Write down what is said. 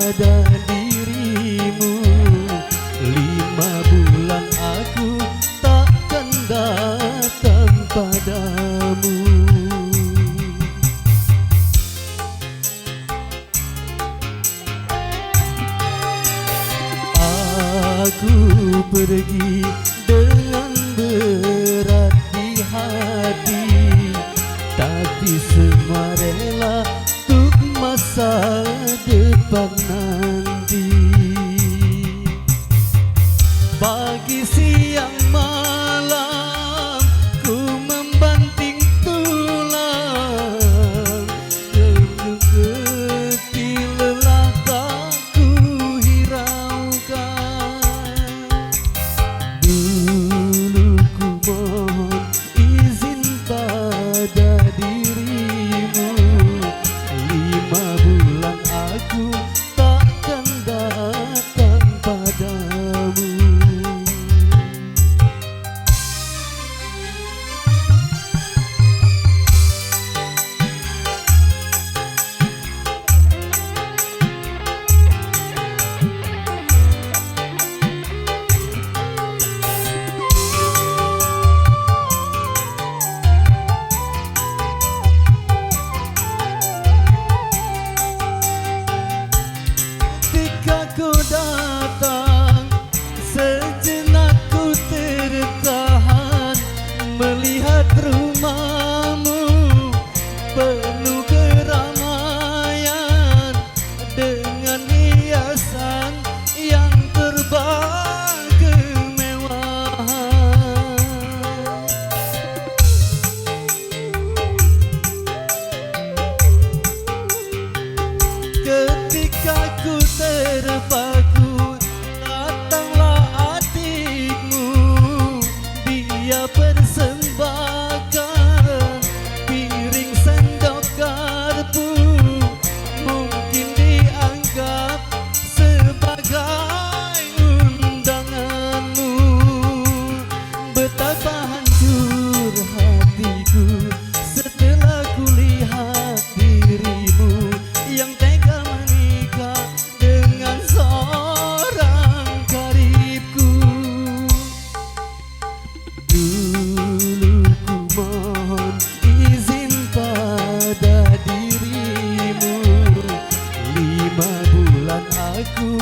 pada dirimu. 5 bulan aku takkan datang padamu. Aku pergi dengan berat di hati, tapi semua rela untuk masa depan nanti. Pagi siang malam ku membanting tulang, getih lelah tak ku hiraukan. Dulu ku mohon izin pada dirimu, 5 bulan aku takkan datang padamu. Ku datang, sejenak ku tertahan melihat rumahmu penuh keramaian dengan hiasan yang terbang kemewahan. Ketika ku terpaku, datanglah adikmu. Dia persembahkan piring sendok garpu, mungkin dianggap sebagai undanganmu. Betapa hancur hatiku setelah kulihat dirimu yang tega menikah dengan seorang karibku. Dulu ku mohon izin pada dirimu, 5 bulan aku